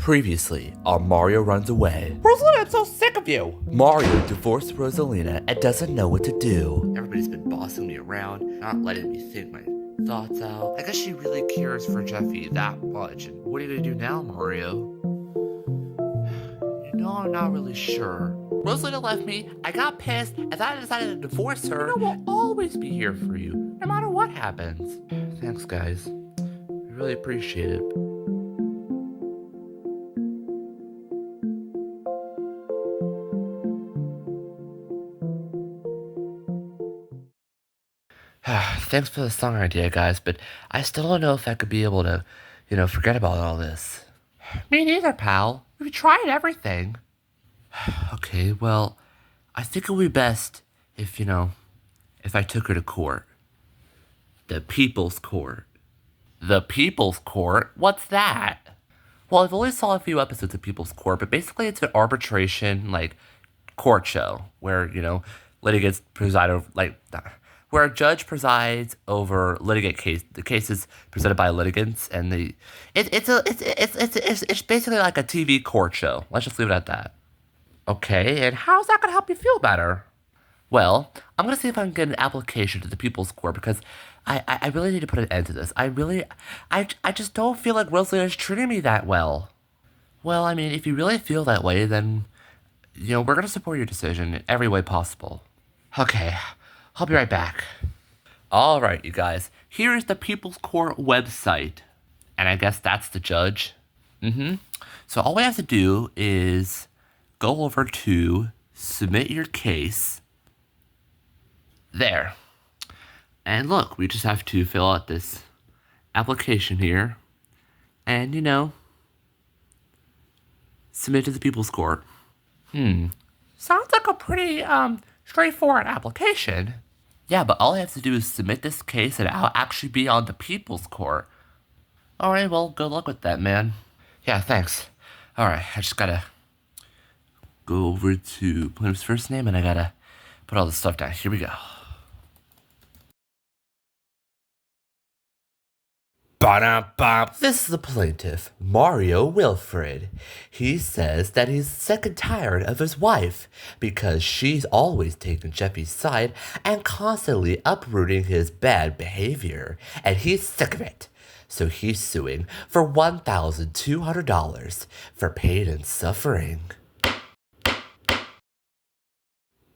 Previously on Mario Runs Away. Rosalina, I'm so sick of you! Mario divorced Rosalina and doesn't know what to do. Everybody's been bossing me around, not letting me think my thoughts out. I guess she really cares for Jeffy that much. And what are you gonna do now, Mario? I'm not really sure. Rosalina left me, I got pissed, and then I decided to divorce her. I will always be here for you, no matter what happens. Thanks, guys. I really appreciate it. Thanks for the song idea, guys, but I still don't know if I could be able to, forget about all this. Me neither, pal. We've tried everything. Okay, well, I think it would be best if I took her to court. The People's Court. The People's Court? What's that? Well, I've only saw a few episodes of People's Court, but basically it's an arbitration, court show where, litigants preside over, where a judge presides over the cases presented by litigants, and it's basically like a TV court show. Let's just leave it at that. Okay, and how's that gonna help you feel better? Well, I'm gonna see if I can get an application to the People's Court because I really need to put an end to this. I just don't feel like Rosalina's treating me that well. Well, I mean, if you really feel that way, then we're gonna support your decision in every way possible. Okay. I'll be right back. All right, you guys. Here is the People's Court website. And I guess that's the judge. So all we have to do is go over to submit your case. There. And look, we just have to fill out this application here. And, submit to the People's Court. Sounds like a pretty, straightforward application. Yeah, but all I have to do is submit this case and I'll actually be on the People's Court. Alright, well, good luck with that, man. Yeah, thanks. Alright, I just gotta go over to plaintiff's first name and I gotta put all this stuff down. Here we go. Ba-da-ba. This is the plaintiff, Mario Wilfred. He says that he's sick and tired of his wife because she's always taking Jeffy's side and constantly uprooting his bad behavior, and he's sick of it. So he's suing for $1,200 for pain and suffering.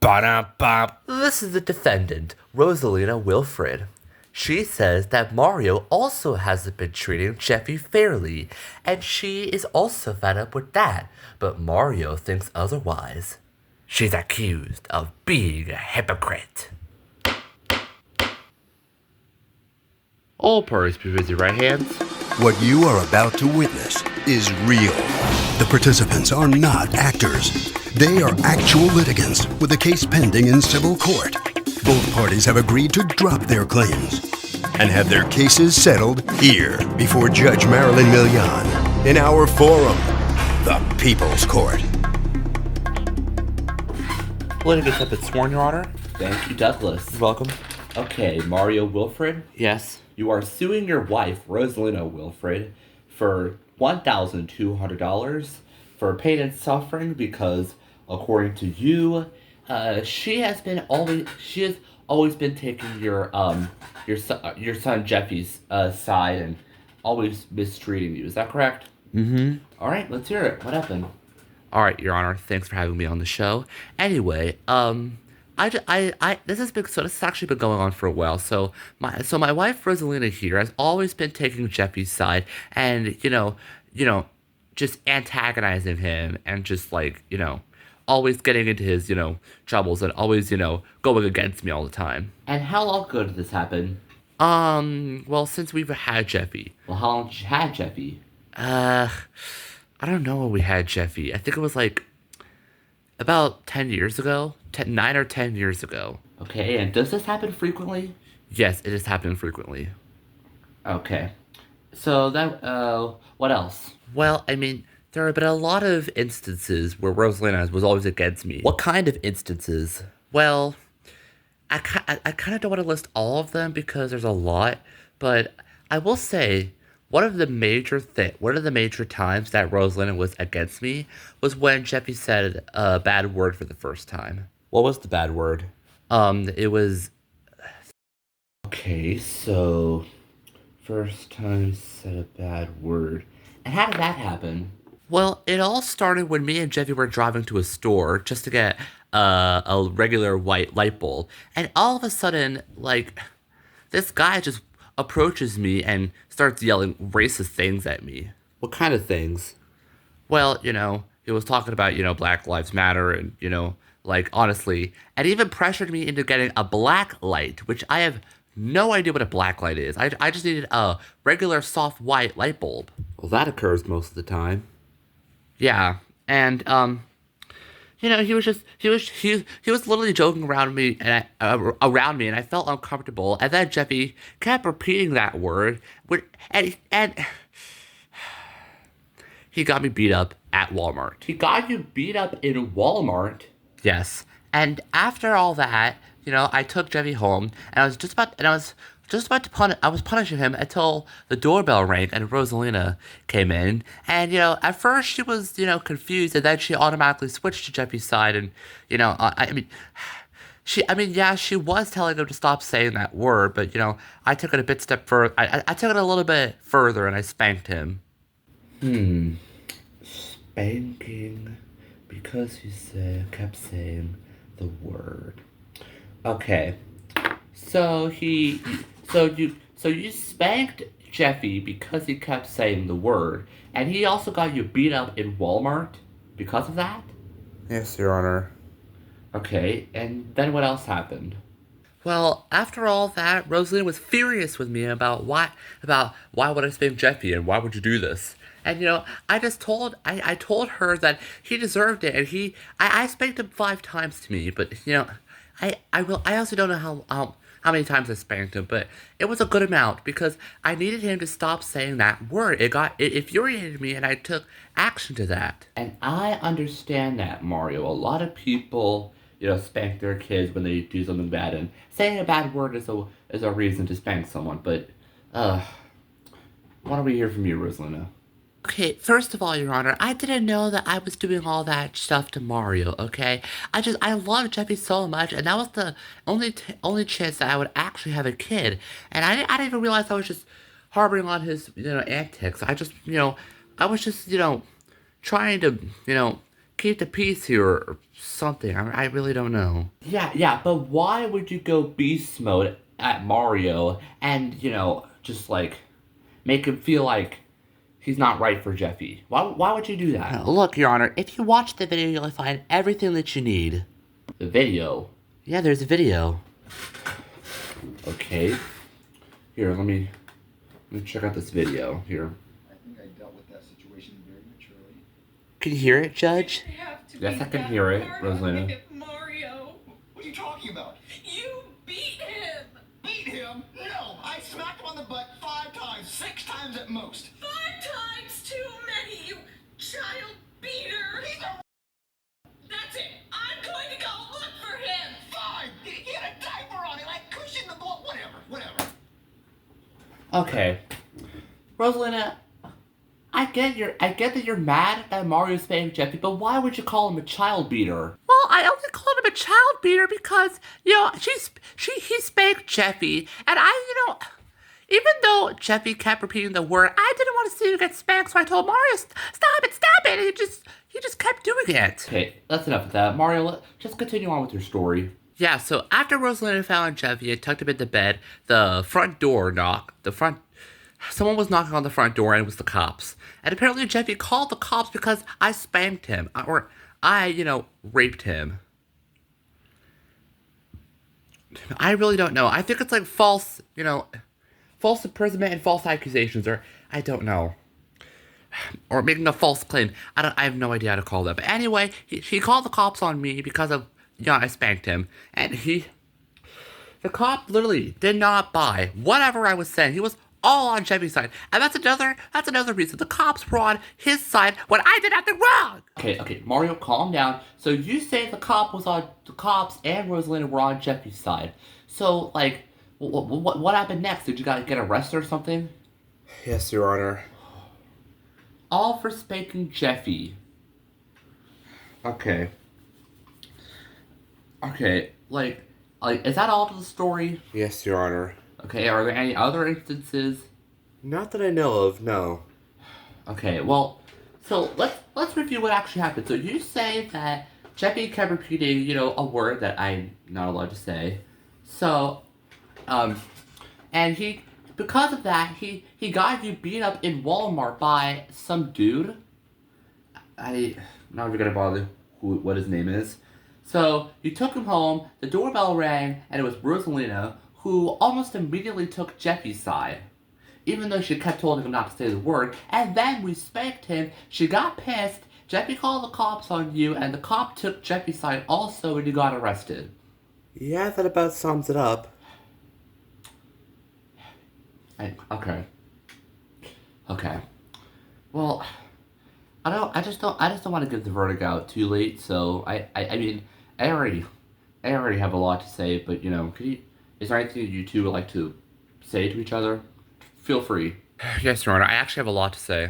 Ba-da-ba. This is the defendant, Rosalina Wilfred. She says that Mario also hasn't been treating Jeffy fairly, and she is also fed up with that, but Mario thinks otherwise. She's accused of being a hypocrite. All parties be with your right hands. What you are about to witness is real. The participants are not actors. They are actual litigants with a case pending in civil court. Both parties have agreed to drop their claims and have their cases settled here before Judge Marilyn Milian in our forum, the People's Court. Litigants have been sworn, Your Honor. Thank you, Douglas. You're welcome. Okay, Mario Wilfred, Yes. you are suing your wife, Rosalina Wilfred, for $1,200 for pain and suffering because, according to you, she has always been taking your son Jeffy's side and always mistreating you. Is that correct? All right, let's hear it. What happened? All right, Your Honor. Thanks for having me on the show. Anyway, this has actually been going on for a while. So my wife Rosalina here has always been taking Jeffy's side and just antagonizing him and just always getting into his, troubles and always, going against me all the time. And how long ago did this happen? Well, since we've had Jeffy. Well, how long did you had Jeffy? I don't know when we had Jeffy. I think it was about 10 years ago. 9 or 10 years ago. Okay, and does this happen frequently? Yes, it is happening frequently. Okay. So what else? Well, I mean, there have been a lot of instances where Rosalina was always against me. What kind of instances? Well, I kind of don't want to list all of them because there's a lot, but I will say One of the major times that Rosalina was against me was when Jeffy said a bad word for the first time. What was the bad word? It was Okay, so first time said a bad word. And how did that happen? well, it all started when me and Jeffy were driving to a store just to get a regular white light bulb, and all of a sudden, like, this guy just approaches me and starts yelling racist things at me. What kind of things? Well, he was talking about, Black Lives Matter and, like, honestly, and even pressured me into getting a black light, which I have no idea what a black light is. I just needed a regular soft white light bulb. Well, that occurs most of the time. Yeah, and, he was literally joking around me and I felt uncomfortable. And then Jeffy kept repeating that word, and he got me beat up at Walmart. He got you beat up in Walmart? Yes. And after all that, I took Jeffy home, and I was just about to I was punishing him until the doorbell rang and Rosalina came in. And, at first she was, confused, and then she automatically switched to Jeffy's side. And, she was telling him to stop saying that word, but, I took it a bit step further. I took it a little bit further, and I spanked him. Spanking because you kept saying the word. Okay. So you spanked Jeffy because he kept saying the word, and he also got you beat up in Walmart because of that? Yes, Your Honor. Okay, and then what else happened? Well, after all that, Rosalina was furious with me about why would I spank Jeffy and why would you do this? And I told her that he deserved it, and I spanked him 5 times to me, but I also don't know how many times I spanked him, but it was a good amount because I needed him to stop saying that word. It infuriated me, and I took action to that. And I understand that, Mario. A lot of people, spank their kids when they do something bad, and saying a bad word is a reason to spank someone. But, why don't we hear from you, Rosalina? Okay, first of all, Your Honor, I didn't know that I was doing all that stuff to Mario, okay? I love Jeffy so much, and that was the only chance that I would actually have a kid. And I didn't even realize I was just harboring on his, antics. I was just, trying to, keep the peace here or something. I really don't know. Yeah, but why would you go beast mode at Mario and, just, like, make him feel like he's not right for Jeffy? Why would you do that? Look, Your Honor, if you watch the video, you'll find everything that you need. The video? Yeah, there's a video. Okay. Here, let me check out this video. Here. I think I dealt with that situation very maturely. Can you hear it, Judge? Yes, I can hear it, Rosalina. Mario, What are you talking about? you beat him Beat him? No, I smacked him on the butt 5 times, 6 times at most. 5 times too many, you child beater. That's it. I'm going to go look for him. Fine, he had a diaper on it, like cushion the blood, whatever. Okay. Rosalina, I get that you're mad that Mario spanked Jeffy, but why would you call him a child beater? Well, I only called him a child beater because, he spanked Jeffy, and even though Jeffy kept repeating the word, I didn't want to see you get spanked, so I told Mario, stop it, and he just kept doing it. Okay, that's enough of that. Mario, just continue on with your story. Yeah, so after Rosalina found Jeffy and tucked him into bed, someone was knocking on the front door, and it was the cops. And apparently Jeffy called the cops because I spanked him, or I raped him. I really don't know. I think it's like false imprisonment and false accusations, or I don't know. Or making a false claim. I have no idea how to call that. But anyway, he called the cops on me because of, I spanked him. And the cop literally did not buy whatever I was saying. He was all on Jeffy's side. And that's another reason. The cops were on his side when I did nothing wrong. Okay, Mario, calm down. So you say the cops and Rosalina were on Jeffy's side. So, like, what happened next? Did you guys get arrested or something? Yes, Your Honor. All for spanking Jeffy. Okay. Okay, like, is that all to the story? Yes, Your Honor. Okay, are there any other instances? Not that I know of, no. Okay, well, so let's review what actually happened. So you say that Jeffy kept repeating, you know, a word that I'm not allowed to say. So, and because of that, he got you beat up in Walmart by some dude. I'm not even gonna bother what his name is. So you took him home, the doorbell rang, and it was Rosalina, who almost immediately took Jeffy's side. Even though she kept telling him not to say the word, and then we spanked him, she got pissed, Jeffy called the cops on you, and the cop took Jeffy's side also, and you got arrested. Yeah, that about sums it up. Okay. Well, I just don't want to give the verdict out too late. So I mean, I already have a lot to say. But you know, is there anything you two would like to say to each other? Feel free. Yes, Your Honor. I actually have a lot to say.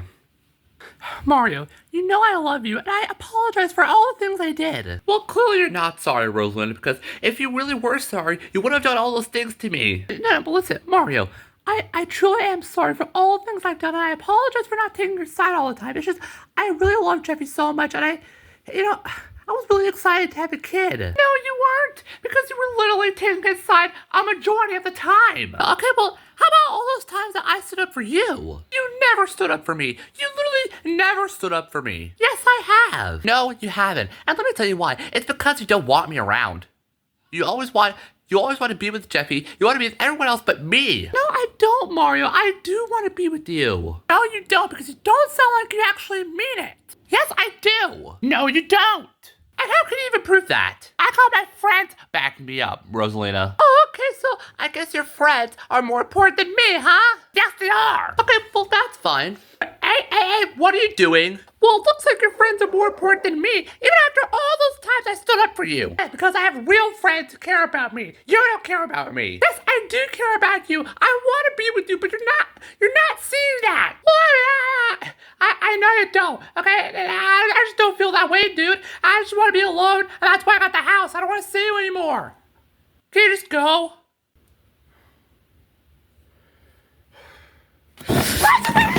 Mario, you know I love you, and I apologize for all the things I did. Well, clearly you're not sorry, Rosalind, because if you really were sorry, you wouldn't have done all those things to me. No, but listen, Mario, I truly am sorry for all the things I've done, and I apologize for not taking your side all the time. It's just, I really love Jeffy so much, and I was really excited to have a kid. No, you weren't, because you were literally taking his side a majority of the time. Okay, well, how about all those times that I stood up for you? You never stood up for me. You literally never stood up for me. Yes, I have. No, you haven't. And let me tell you why. It's because you don't want me around. You always want to be with Jeffy. You want to be with everyone else but me. No, I don't, Mario. I do want to be with you. No, you don't, because you don't sound like you actually mean it. Yes, I do. No, you don't. And how can you even prove that? I got my friends backing me up, Rosalina. Oh, okay, so I guess your friends are more important than me, huh? Yes, they are. Okay, well, that's fine. Hey, what are you doing? Well, it looks like your friends are more important than me, even after all those times I stood up for you. Yeah, because I have real friends who care about me. You don't care about me. Yes, I do care about you. I want to be with you, but you're not seeing that. What? I know you don't, okay? I just don't feel that way, dude. I just want to be alone, and that's why I got the house. I don't want to see you anymore. Can you just go? What's wrong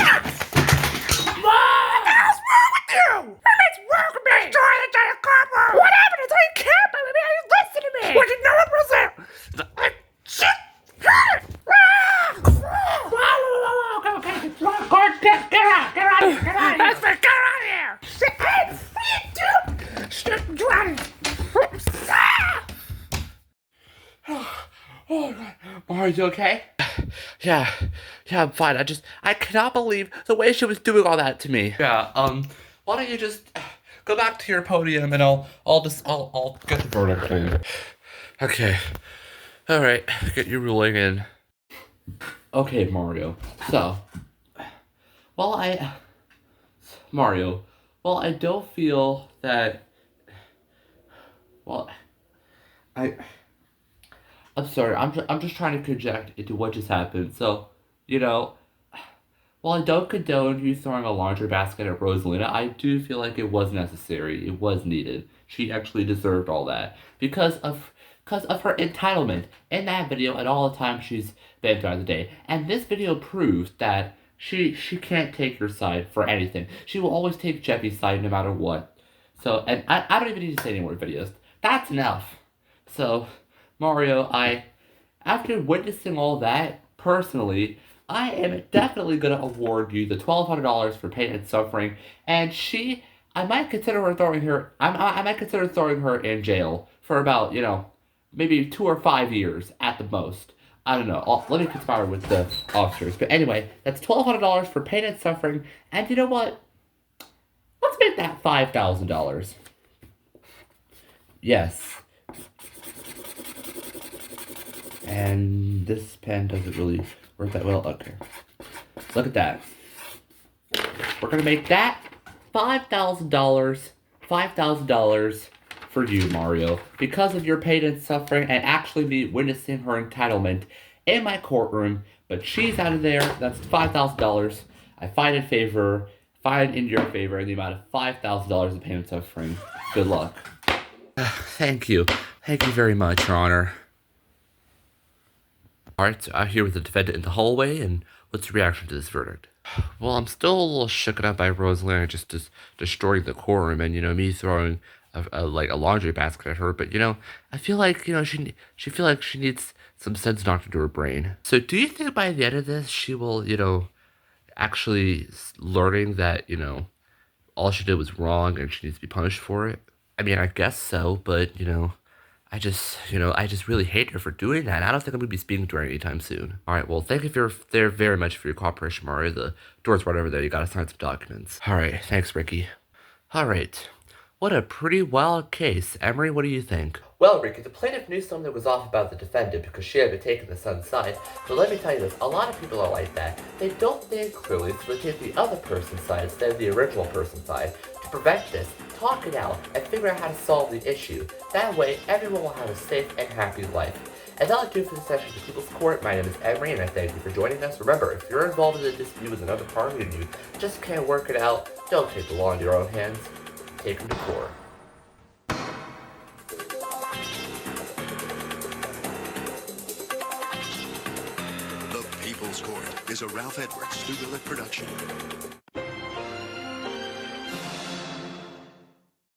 with me? Destroy the giant copper! What happened? It's like camp! I mean, listen to me! What did no one was there? Shit! Okay. Get out of here! That's me, get out of here! Shit! Hey, dude! Shit, get out of here! Are you okay? Yeah, I'm fine. I cannot believe the way she was doing all that to me. Yeah, why don't you just go back to your podium and I'll get the verdict for you. Okay. Alright, get your ruling in. Okay, Mario. So, Mario, I don't feel that, I'm sorry, I'm just trying to project into what just happened. So, you know, while I don't condone you throwing a laundry basket at Rosalina, I do feel like it was necessary. It was needed. She actually deserved all that because of her entitlement in that video and all the time she's been throughout the day. And this video proves that she can't take your side for anything. She will always take Jeffy's side no matter what. So, and I don't even need to say any more videos. That's enough. So, Mario, after witnessing all that, personally, I am definitely going to award you the $1,200 for pain and suffering, and I might consider throwing her in jail for about, maybe 2 or 5 years at the most. I don't know. Let me conspire with the officers. But anyway, that's $1,200 for pain and suffering, and you know what? Let's make that $5,000. Yes. And this pen doesn't really work that well. Okay. Look at that. We're going to make that $5,000 for you, Mario, because of your pain and suffering and actually me witnessing her entitlement in my courtroom But she's out of there. That's $5,000. I find in your favor in the amount of $5,000 in pain and suffering. Good luck. Thank you. Thank you very much, Your Honor. Alright, so I'm here with the defendant in the hallway, and what's your reaction to this verdict? Well, I'm still a little shooken up by Rosalina just destroying the courtroom and, me throwing a laundry basket at her. But, I feel like, she feel like she needs some sense knocked into her brain. So do you think by the end of this, she will, actually learning that, all she did was wrong and she needs to be punished for it? I mean, I guess so, but, I just really hate her for doing that. I don't think I'm going to be speaking to her anytime soon. All right, well, thank you very much for your cooperation, Mario. The door's right over there. You got to sign some documents. All right, thanks, Ricky. All right, what a pretty wild case. Emery, what do you think? Well, Ricky, the plaintiff knew something was off about the defendant because she had been taking the son's side. But let me tell you this, a lot of people are like that. They don't think clearly, so they take the other person's side instead of the original person's side. To prevent this, talk it out and figure out how to solve the issue. That way, everyone will have a safe and happy life. And that'll do for the session of the People's Court. My name is Emery, and I thank you for joining us. Remember, if you're involved in a dispute with another party and you just can't work it out, don't take the law into your own hands. Take them to court. The People's Court is a Ralph Edwards Stu Willett production.